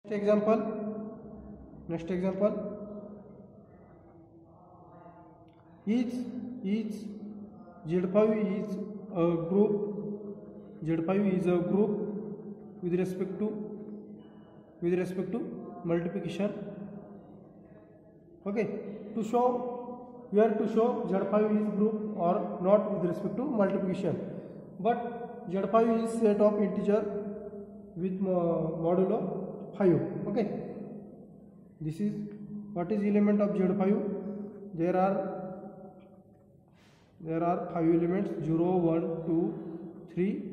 Next example, each Z5 is a group with respect to multiplication. Okay, to show Z5 is group or not with respect to multiplication, but Z5 is set of integer with modulo 5. Okay, this is what is element of Z5. There are 5 elements: 0, 1, 2, 3,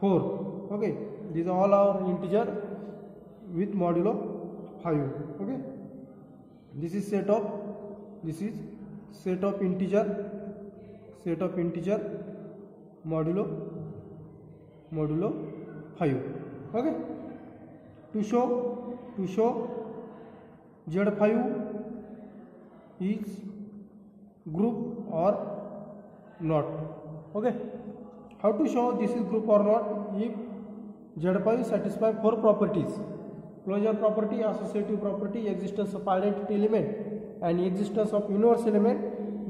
4. Okay, these all are integer with modulo 5. Okay, this is set of integer modulo 5. Okay, to show Z5 is group or not. Okay, how to show this is group or not? If Z5 satisfy 4 properties: closure property, associative property, existence of identity element, and existence of inverse element,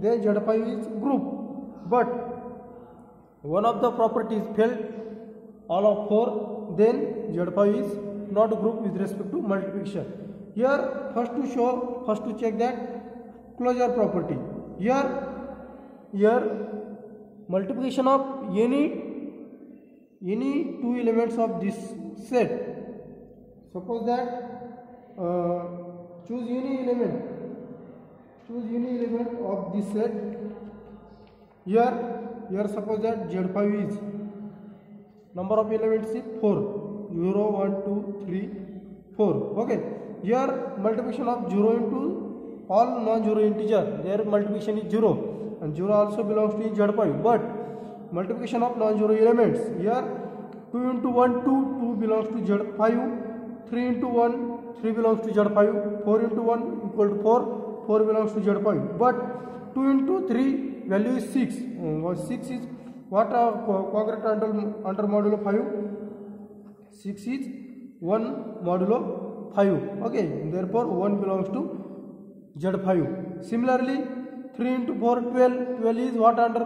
then Z5 is group. But one of the properties failed, all of 4, then Z5 is not group with respect to multiplication. Here first to check that closure property. Here multiplication of any 2 elements of this set. Suppose that choose any element of this set. Here suppose that Z5 is number of elements is 4. 0, 1, 2, 3, 4. Okay, here multiplication of 0 into all non-zero integer, their multiplication is 0, and 0 also belongs to Z5. But multiplication of non-zero elements, here 2 into 1, 2 belongs to Z5, 3 into 1, 3 belongs to Z5, 4 into 1 equal to 4 belongs to Z5. But 2 into 3 value is 6. 6 is what are congruent under modulo 5? 6 is 1 modulo 5. Okay, therefore 1 belongs to Z5. Similarly, 3 into 4 12 is what under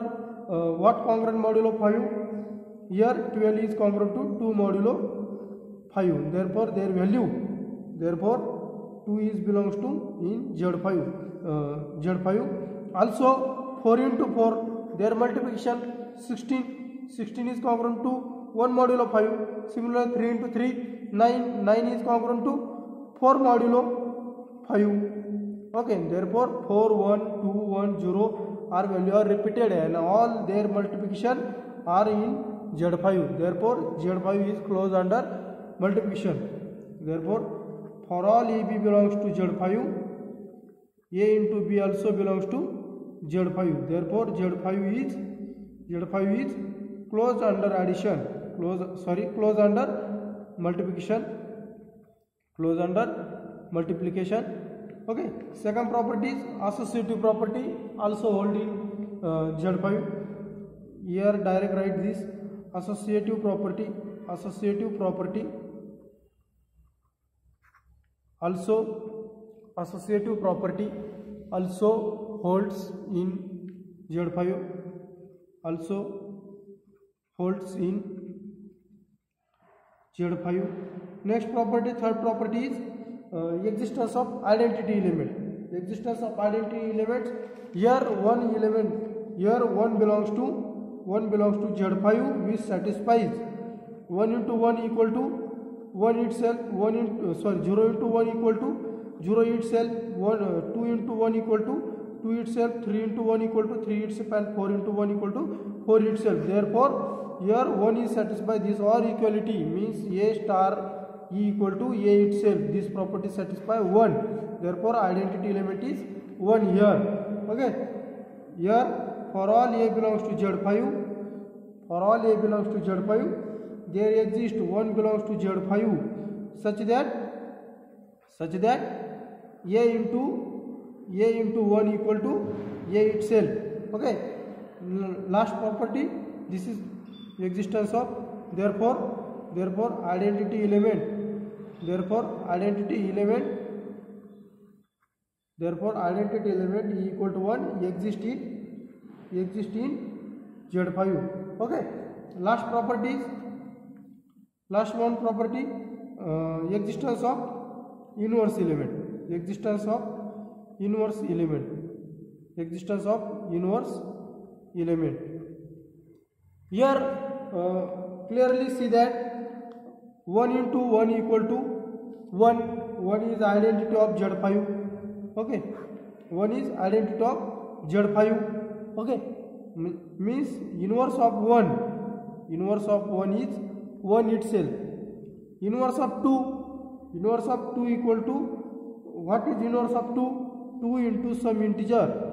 what congruent modulo 5? Here 12 is congruent to 2 modulo 5. Therefore 2 is belongs to in Z5. Also 4 into 4, their multiplication 16 is congruent to 1 modulo 5. Similarly 3 into 3 9 is congruent to 4 modulo 5. Okay, therefore 4, 1, 2, 1, 0 are value are repeated, and all their multiplication are in Z5. Therefore Z5 is closed under multiplication. Therefore for all AB belongs to Z5, A into B also belongs to Z5. Therefore Z5 is closed under addition, closed under multiplication. Okay, second property is associative property, also hold in Z5. Here direct write this associative property also holds in Z5, Next property, third property is existence of identity element. Here 1 belongs to Z5, which satisfies 1 into 1 equal to 1 itself, 0 into 1 equal to 0 itself, 2 into 1 equal to 2 itself, 3 into 1 equal to 3 itself, and 4 into 1 equal to 4 itself. Therefore here 1 is satisfied. This or equality means A star E equal to A itself. This property satisfies 1. Therefore identity element is 1 here. Okay, here for all A belongs to Z5, there exists 1 belongs to Z5 such that A into 1 equal to A itself. Okay, last property, this is existence of, therefore identity element therefore identity element is equal to 1 exist in Z5. Okay, last one property, existence of inverse element. Here clearly see that 1 into 1 equal to 1 is identity of Z5. Okay, 1 is identity of Z5. Okay, means inverse of 1 is 1 itself. Inverse of 2 equal to, what is inverse of 2? 2 into some integer.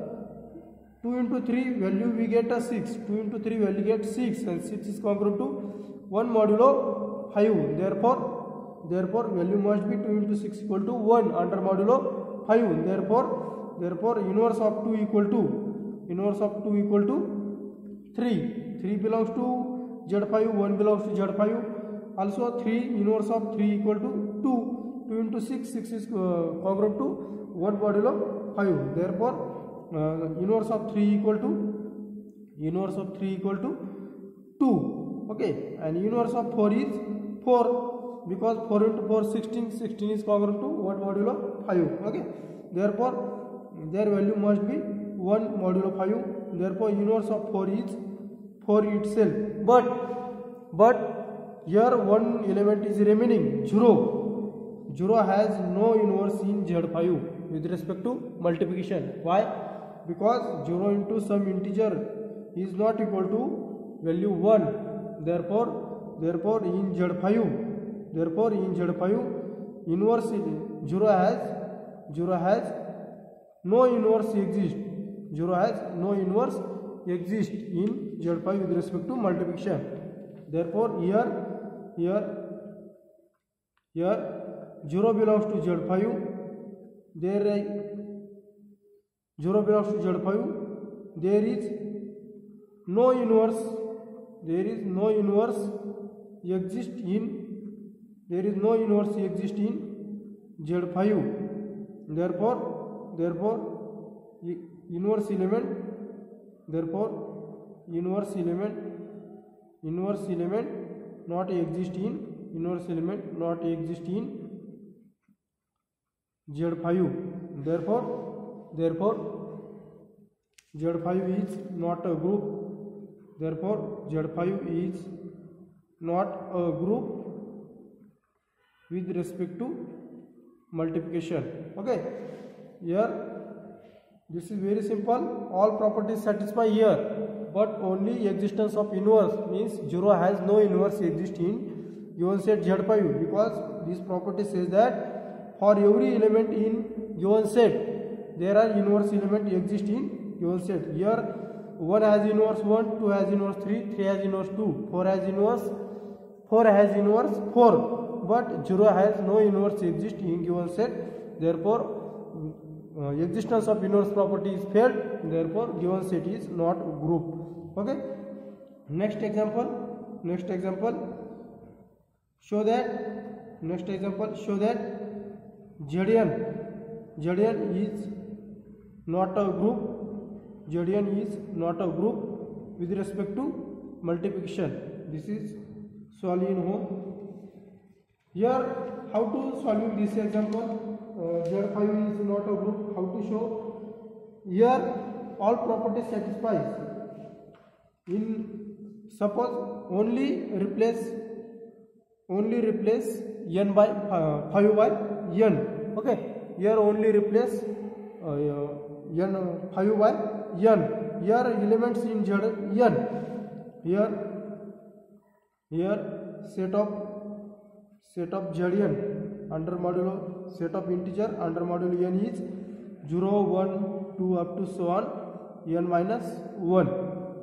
2 into 3 value we get a 6. 2 into 3 value get 6, and 6 is congruent to 1 modulo 5. Therefore value must be 2 into 6 equal to 1 under modulo 5. Therefore inverse of 2 equal to 3. 3 belongs to Z5, 1 belongs to Z5. Also 3 inverse of 3 equal to 2. 2 into 6 is congruent to 1 modulo 5. Therefore inverse of 3 equal to 2. Okay, and inverse of 4 is 4, because 4 into 4 16 is congruent to 1 modulo 5. Okay, therefore their value must be 1 modulo 5. Therefore inverse of 4 is 4 itself. But here one element is remaining, 0 has no inverse in Z5 with respect to multiplication. Why? Because 0 into some integer is not equal to value 1. Therefore in Z5 inverse 0 has no inverse exist. 0 has no inverse exist in Z5 with respect to multiplication. Therefore here 0 belongs to Z5. There 0 belongs to Z5. There is no inverse exist in Z5. Therefore inverse element not exist in Z5. Therefore Z5 is not a group. With respect to multiplication. Okay, here this is very simple. All properties satisfy here, but only existence of inverse, means 0 has no inverse exist in given set Z5, because this property says that for every element in given set there are inverse element exist in given set. Here 1 has inverse 1, 2 has inverse 3, 3 has inverse 2, 4 has inverse 4, but 0 has no inverse exist in given set. Therefore existence of inverse property is failed. Therefore given set is not group. Okay, next example show that Zn is not a group. With respect to multiplication. This is solved in home. Here how to solve this example? Z5 is not a group. How to show? Here all properties satisfies. In suppose only replace n by 5 by n. Okay, here only replace n 5 by n. Here elements in Z n. Here set of Zn under modulo set of integer under modulo n is 0, 1, 2 up to so on n minus 1.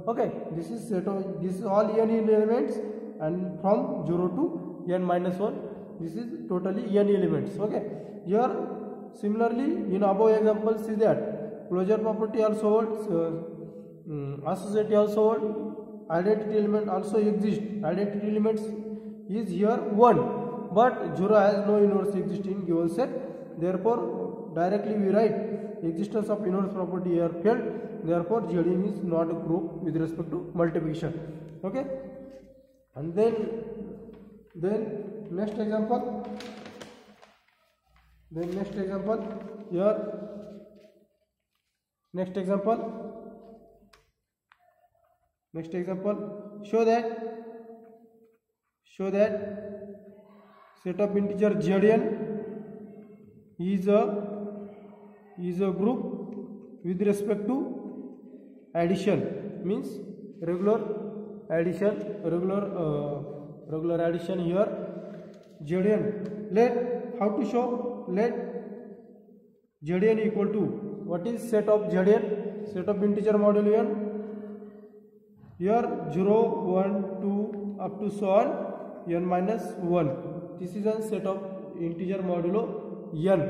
Okay, this is all n elements, and from 0 to n minus 1 this is totally n elements. Okay, here similarly in above example see that closure property also holds, associativity also holds, identity element also exists. Identity elements is here 1, but 0 has no inverse exist in given set. Therefore directly we write existence of inverse property here failed. Therefore Zn is not a group with respect to multiplication. Okay, and then next example. Here next example show that set of integer Zn is a group with respect to addition, means regular addition here Zn. How to show? Let Zn equal to, what is set of Zn? Set of integer modulo n. Here 0, 1, 2 up to so on n minus 1. This is a set of integer modulo n.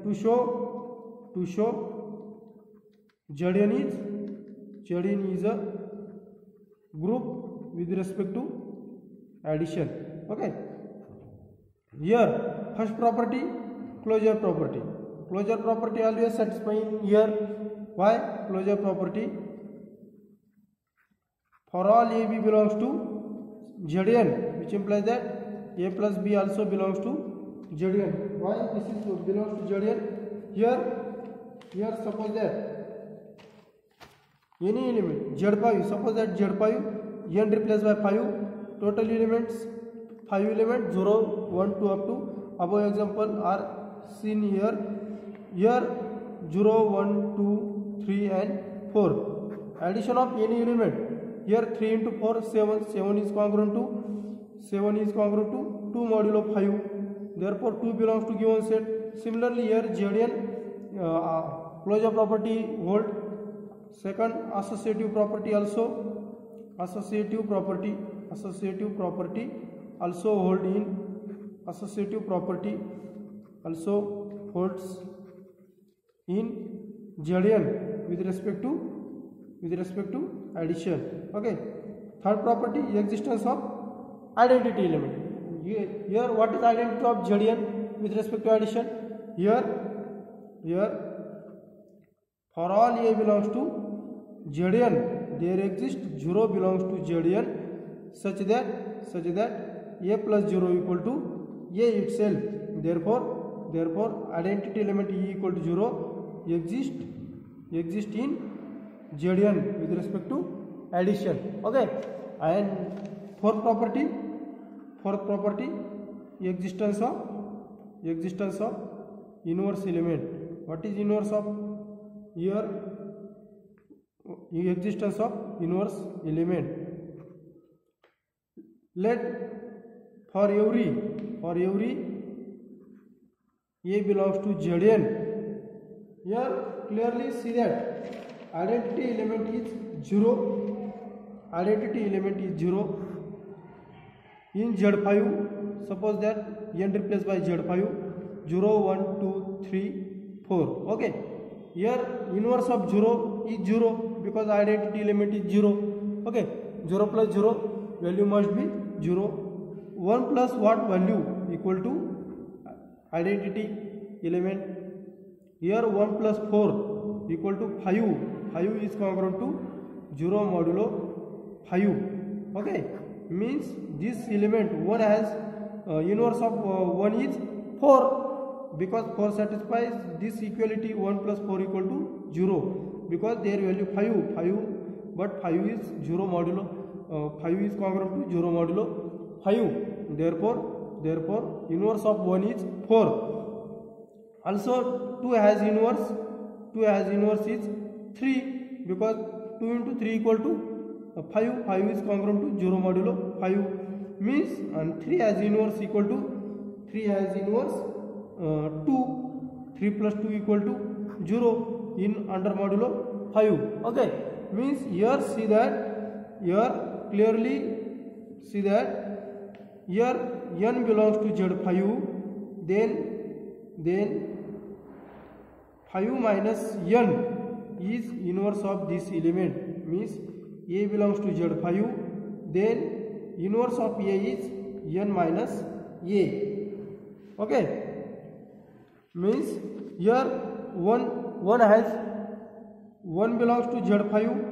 To show Zn is a group with respect to addition. Okay. Here first property, closure property. Closure property always satisfying here. Why? Closure property, for all a b belongs to Zn, which implies that a plus b also belongs to Zn. Why this is belongs to Zn? Here suppose that any element Z5, suppose that Z5 n replaced by 5, total elements 5 elements 0, 1, 2 up to above example are seen here. Here 0, 1, 2, 3 and 4. Addition of any element. Here 3 into 4 7. 7 is congruent to 2 modulo 5. Therefore 2 belongs to given set. Similarly here Zn closure property hold. Second associative property also also hold in associative property also holds in Zn with respect to addition. Okay. Third property, existence of identity element. Here what is identity of Zn with respect to addition? Here for all a belongs to Zn, there exists 0 belongs to Zn such that a plus 0 equal to a itself. Therefore identity element e equal to 0 exist in Zn with respect to addition. Okay. And fourth property, existence of inverse element. What is inverse of? Here existence of inverse element. Let for every a belongs to Zn. Here clearly see that identity element is 0. In Z5, suppose that n replaced by Z5 0, 1, 2, 3, 4. Okay. Here inverse of 0 is 0 because identity element is 0. Okay. 0 plus 0 value must be 0. 1 plus what value equal to identity element. Here 1 plus 4 equal to 5. 5 is congruent to 0 modulo 5. Okay. Means this element 1 has inverse of 1 is 4, because 4 satisfies this equality 1 plus 4 equal to 0, because their value 5, but 5 is 0 modulo 5 is congruent to 0 modulo 5. Therefore inverse of 1 is 4. Also 2 has inverse is 3, because 2 into 3 equal to 5 is congruent to 0 modulo 5. Means and 3 has inverse equal to 2. 3 plus 2 equal to 0 in under modulo 5. Okay. Means here clearly see that here n belongs to Z5, then 5 minus n is inverse of this element. Means a belongs to Z5, then inverse of a is n minus a. Okay, means here one has 1 belongs to Z5,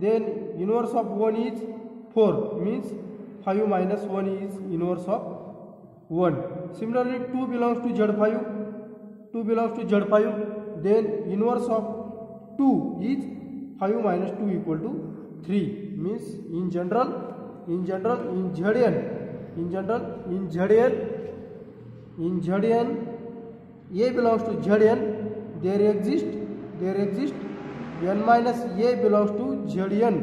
then inverse of 1 is 4, means 5 minus 1 is inverse of 1. Similarly 2 belongs to Z5, then inverse of 2 is 5 minus 2 equal to 3, means in general in Zn A belongs to Zn, there exists n minus A belongs to Zn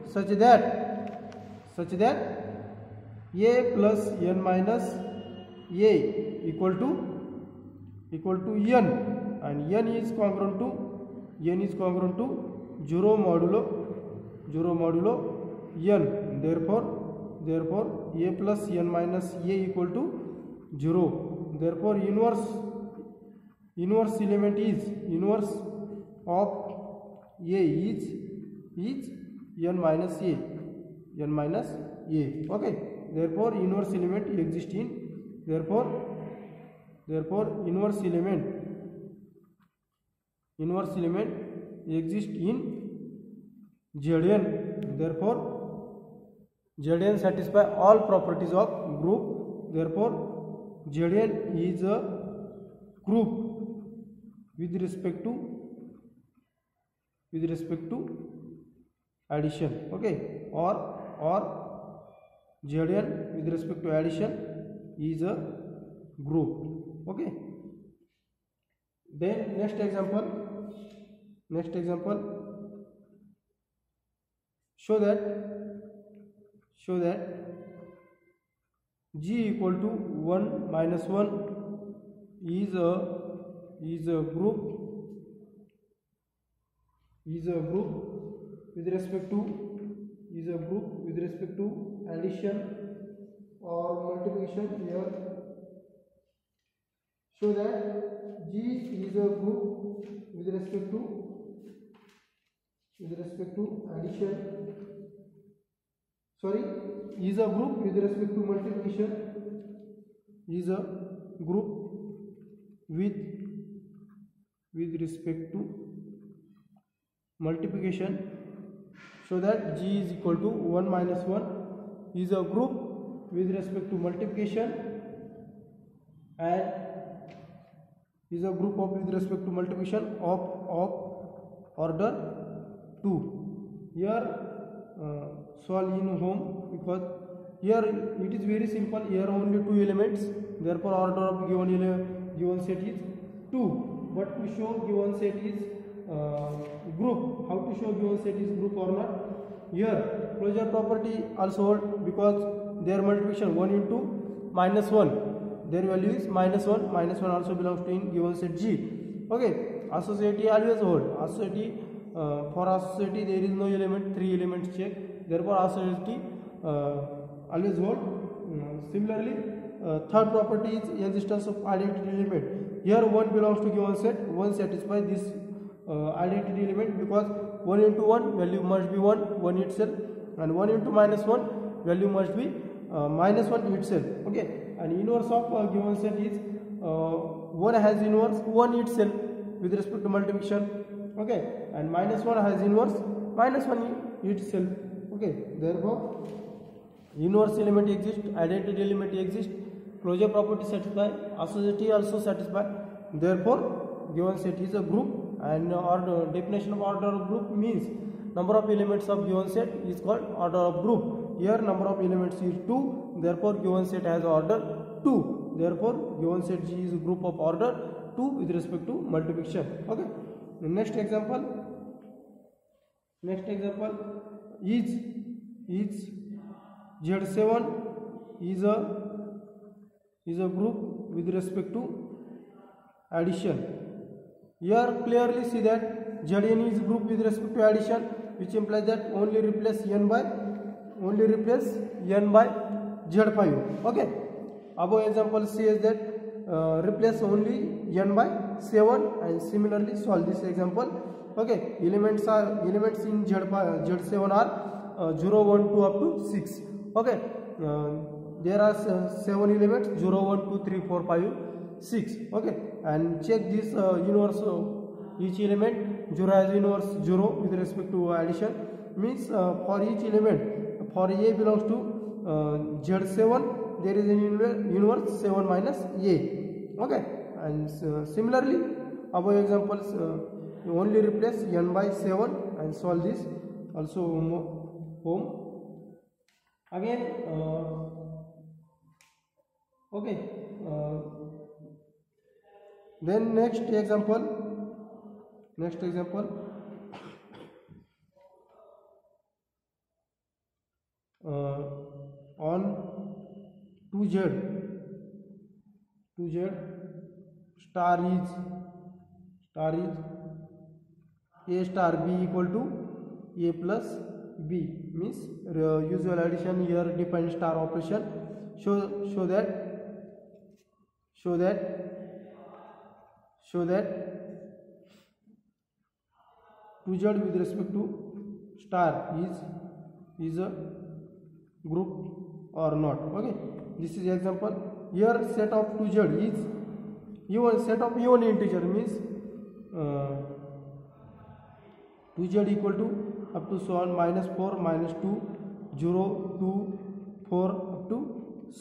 such that A plus n minus A equal to n, and n is congruent to 0 modulo n. Therefore A plus n minus A equal to 0. Therefore inverse element is inverse of A is n minus A. Okay, therefore inverse element exists in therefore inverse element exists in Zn. Therefore Zn satisfy all properties of group. Therefore Zn is a group with respect to addition. Okay, or Zn with respect to addition is a group. Okay, then next example show that G equal to 1 minus 1 is a group with respect to addition or multiplication. Here show that G is a group with respect to addition, is a group with respect to multiplication, is a group with respect to multiplication. So that G is equal to 1 minus 1 is a group with respect to multiplication and is a group of with respect to multiplication of order 2. Here solve in home, because here it is very simple. Here only 2 elements, therefore order of given set is 2. But to show given set is group, how to show given set is group or not? Here closure property also hold, because their multiplication 1 into minus 1, their value is minus 1 also belongs to in given set G. Okay, associativity always hold. For associativity there is no element, 3 elements check, therefore associativity always hold. Similarly third property is existence of identity element. Here 1 belongs to given set, 1 satisfies this identity element, because 1 into 1 value must be 1 itself, and 1 into minus 1 value must be minus 1 itself. Okay, and inverse of given set is 1 has inverse 1 itself with respect to multiplication. Okay, and minus 1 has inverse minus 1 itself. Okay, therefore inverse element exists, identity element exists, closure property satisfy, associativity also satisfy. Therefore given set is a group, and order definition of order of group means number of elements of given set is called order of group. Here number of elements is 2, therefore given set has order 2. Therefore given set G is a group of order 2 with respect to multiplication. Okay, the next example is Z7 is a group with respect to addition. Here clearly see that Zn is group with respect to addition, which implies that only replace n by Z5. Okay, above example says that replace only n by 7, and similarly solve this example. Okay, elements in Z7 are 0, 1, 2 up to 6. Okay, there are 7 elements 0 1 2 3 4 5 6. Okay, and check this inverse each element 0 has inverse 0 with respect to addition, means for each element for A belongs to Z7 there is an inverse 7 minus A. Okay, and similarly above examples you only replace n by 7 and solve this also home again. Okay, then next example on 2z star is a star b equal to a plus b, means usual addition here depend star operation. Show that 2z with respect to star is a group or not. Okay, this is example. Here set of 2z is even set of even integer, means 2z equal to up to so on -4 -2 0 2 4 up to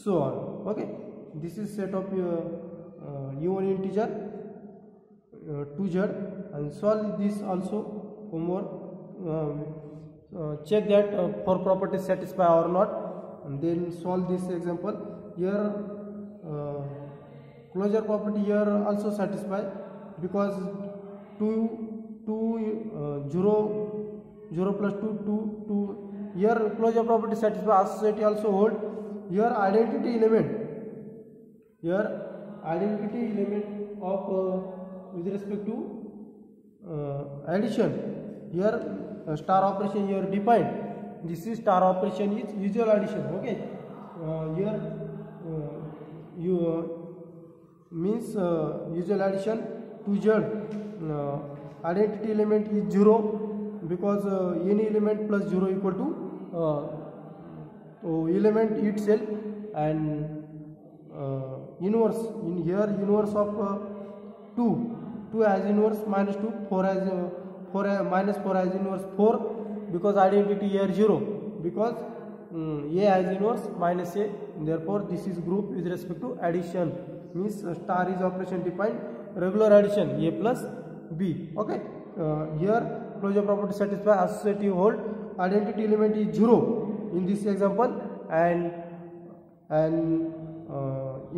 so on. Okay, this is set of even integer 2z, and solve this also homework. Check that for properties satisfy or not, and then solve this example. Here closure property here also satisfy, because 0 plus 2 here closure property satisfy, associativity also hold. Here identity element of with respect to addition, here star operation here defined. This is star operation is usual addition. Okay, here you means usual addition 2z identity element is 0, because any element plus 0 equal to element itself, and inverse in here inverse of 2 has inverse -2, 4 has -4 has inverse 4, because identity here 0, because A has inverse -A, therefore this is group with respect to addition, means star is operation defined regular addition A plus B. Okay, here closure property satisfy, associative hold, identity element is 0 in this example, and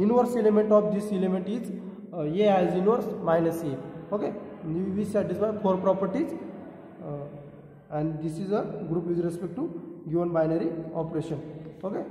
inverse element of this element is A has inverse -A. Okay, we satisfy 4 properties, and this is a group with respect to given binary operation. Okay.